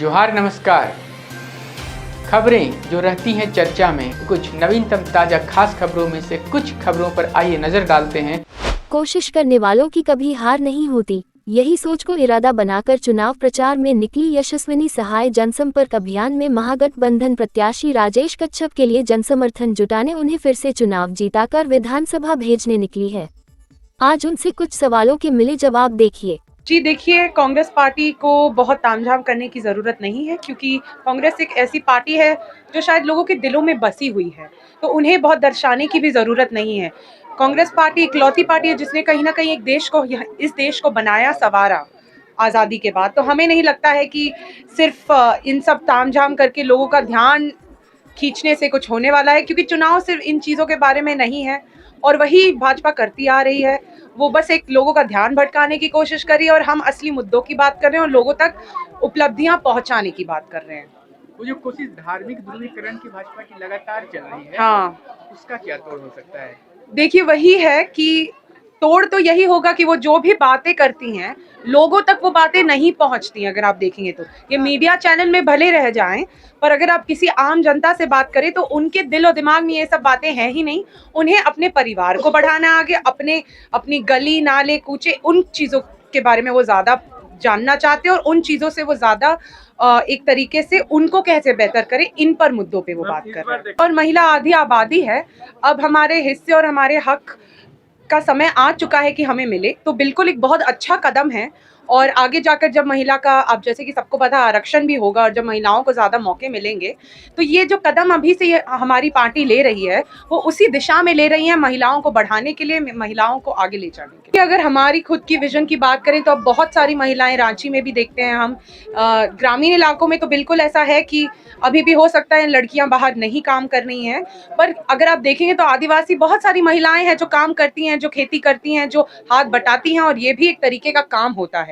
जोहार नमस्कार। खबरें जो रहती हैं चर्चा में, कुछ नवीनतम ताज़ा खास खबरों में से कुछ खबरों पर आइए नजर डालते हैं। कोशिश करने वालों की कभी हार नहीं होती, यही सोच को इरादा बनाकर चुनाव प्रचार में निकली यशस्विनी सहाय जनसंपर्क अभियान में महागठबंधन प्रत्याशी राजेश कच्छप के लिए जनसमर्थन जुटाने उन्हें फिर से चुनाव जीताकर विधानसभा भेजने निकली है। आज उनसे कुछ सवालों के मिले जवाब देखिए। जी देखिए, कांग्रेस पार्टी को बहुत तामझाम करने की ज़रूरत नहीं है, क्योंकि कांग्रेस एक ऐसी पार्टी है जो शायद लोगों के दिलों में बसी हुई है, तो उन्हें बहुत दर्शाने की भी ज़रूरत नहीं है। कांग्रेस पार्टी इकलौती पार्टी है जिसने कहीं ना कहीं इस देश को बनाया संवारा आज़ादी के बाद। तो हमें नहीं लगता है कि सिर्फ इन सब तामझाम करके लोगों का ध्यान खींचने से कुछ होने वाला है, क्योंकि चुनाव सिर्फ इन चीज़ों के बारे में नहीं है और वही भाजपा करती आ रही है। वो बस एक लोगों का ध्यान भटकाने की कोशिश कर रही है और हम असली मुद्दों की बात कर रहे हैं और लोगों तक उपलब्धियां पहुंचाने की बात कर रहे हैं। वो जो कोशिश धार्मिक ध्रुवीकरण की भाजपा की लगातार चल रही है, हाँ, उसका क्या तोड़ हो सकता है? देखिए वही है कि तोड़ तो यही होगा कि वो जो भी बातें करती हैं लोगों तक वो बातें नहीं पहुंचती। अगर आप देखेंगे तो ये मीडिया चैनल में भले रह जाएं, पर अगर आप किसी आम जनता से बात करें तो उनके दिल और दिमाग में ये सब बातें हैं ही नहीं। उन्हें अपने परिवार को बढ़ाना आगे, अपनी गली नाले कूचे उन चीज़ों के बारे में वो ज़्यादा जानना चाहते हैं और उन चीज़ों से वो ज़्यादा एक तरीके से उनको कैसे बेहतर करें, इन पर मुद्दों पे वो बात कर रहे हैं। और महिला आधी आबादी है, अब हमारे हिस्से और हमारे हक का समय आ चुका है कि हमें मिले, तो बिल्कुल एक बहुत अच्छा कदम है। और आगे जाकर जब महिला का, अब जैसे कि सबको पता, आरक्षण भी होगा और जब महिलाओं को ज़्यादा मौके मिलेंगे, तो ये जो कदम अभी से हमारी पार्टी ले रही है वो उसी दिशा में ले रही है, महिलाओं को बढ़ाने के लिए, महिलाओं को आगे ले जाने के लिए। अगर हमारी खुद की विजन की बात करें तो अब बहुत सारी महिलाएं, रांची में भी देखते हैं हम, ग्रामीण इलाकों में तो बिल्कुल ऐसा है कि अभी भी हो सकता है लड़कियां बाहर नहीं काम कर रही हैं, पर अगर आप देखेंगे तो आदिवासी बहुत सारी महिलाएं हैं जो काम करती हैं, जो खेती करती हैं, जो हाथ बटाती हैं, और ये भी एक तरीके का काम होता है।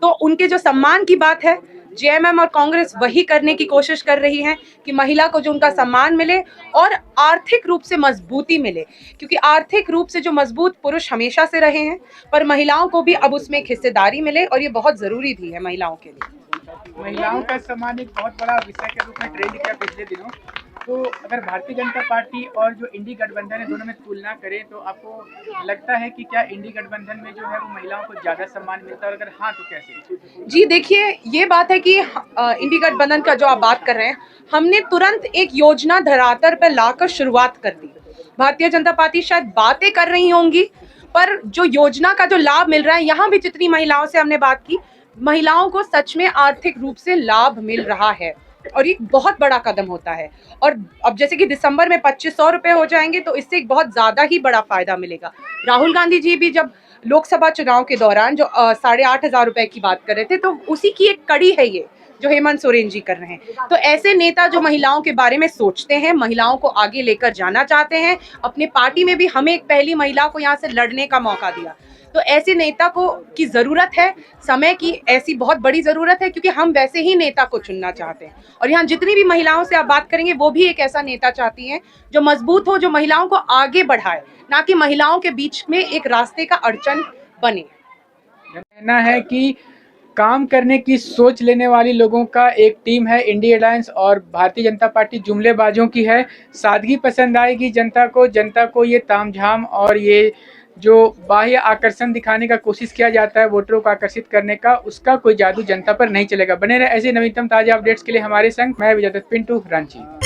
तो उनके जो सम्मान की बात है, जेएमएम और कांग्रेस वही करने की कोशिश कर रही है कि महिला को जो उनका सम्मान मिले और आर्थिक रूप से मजबूती मिले, क्योंकि आर्थिक रूप से जो मजबूत पुरुष हमेशा से रहे हैं, पर महिलाओं को भी अब उसमें एक हिस्सेदारी मिले, और ये बहुत जरूरी भी है महिलाओं के लिए। महिलाओं का सम्मान एक बहुत बड़ा विषय के रूप में ट्रेंड किया पिछले दिनों। तो अगर भारतीय जनता पार्टी और जो इंडी गठबंधन है दोनों में तुलना करें तो आपको लगता है कि क्या इंडी गठबंधन में जो है वो महिलाओं को ज्यादा सम्मान मिलता है, और अगर हाँ तो कैसे? जी देखिए, ये बात है कि इंडी गठबंधन का जो आप बात कर रहे हैं, हमने तुरंत एक योजना धरातल पर लाकर शुरुआत कर दी। भारतीय जनता पार्टी शायद बातें कर रही होंगी, पर जो योजना का जो लाभ मिल रहा है, यहाँ भी जितनी महिलाओं से हमने बात की, महिलाओं को सच में आर्थिक रूप से लाभ मिल रहा है और ये बहुत बड़ा कदम होता है। और अब जैसे कि दिसंबर में 2500 रुपये हो जाएंगे, तो इससे एक बहुत ज़्यादा ही बड़ा फायदा मिलेगा। राहुल गांधी जी भी जब लोकसभा चुनाव के दौरान जो 8,500 रुपये की बात कर रहे थे, तो उसी की एक कड़ी है ये जो हेमंत सोरेन जी कर रहे हैं। तो ऐसे नेता जो महिलाओं के बारे में सोचते हैं, महिलाओं को आगे लेकर जाना चाहते हैं, अपने पार्टी में भी हमें एक पहली महिला को यहाँ से लड़ने का मौका दिया, तो ऐसे नेता को की ज़रूरत है, समय की ऐसी बहुत बड़ी ज़रूरत है, क्योंकि हम वैसे ही नेता को चुनना चाहते हैं। और यहाँ जितनी भी महिलाओं से आप बात करेंगे वो भी एक ऐसा नेता चाहती हैं जो मजबूत हो, जो महिलाओं को आगे बढ़ाए, ना कि महिलाओं के बीच में एक रास्ते का अड़चन बने। कहना है कि काम करने की सोच लेने वाली लोगों का एक टीम है इंडी अलायंस, और भारतीय जनता पार्टी जुमलेबाजों की है। सादगी पसंद आएगी जनता को ये तामझाम और ये जो बाह्य आकर्षण दिखाने का कोशिश किया जाता है वोटरों को आकर्षित करने का, उसका कोई जादू जनता पर नहीं चलेगा। बने रहे ऐसे नवीनतम ताजा अपडेट्स के लिए हमारे संग। मैं विजय दत्त, पिंटू, रांची।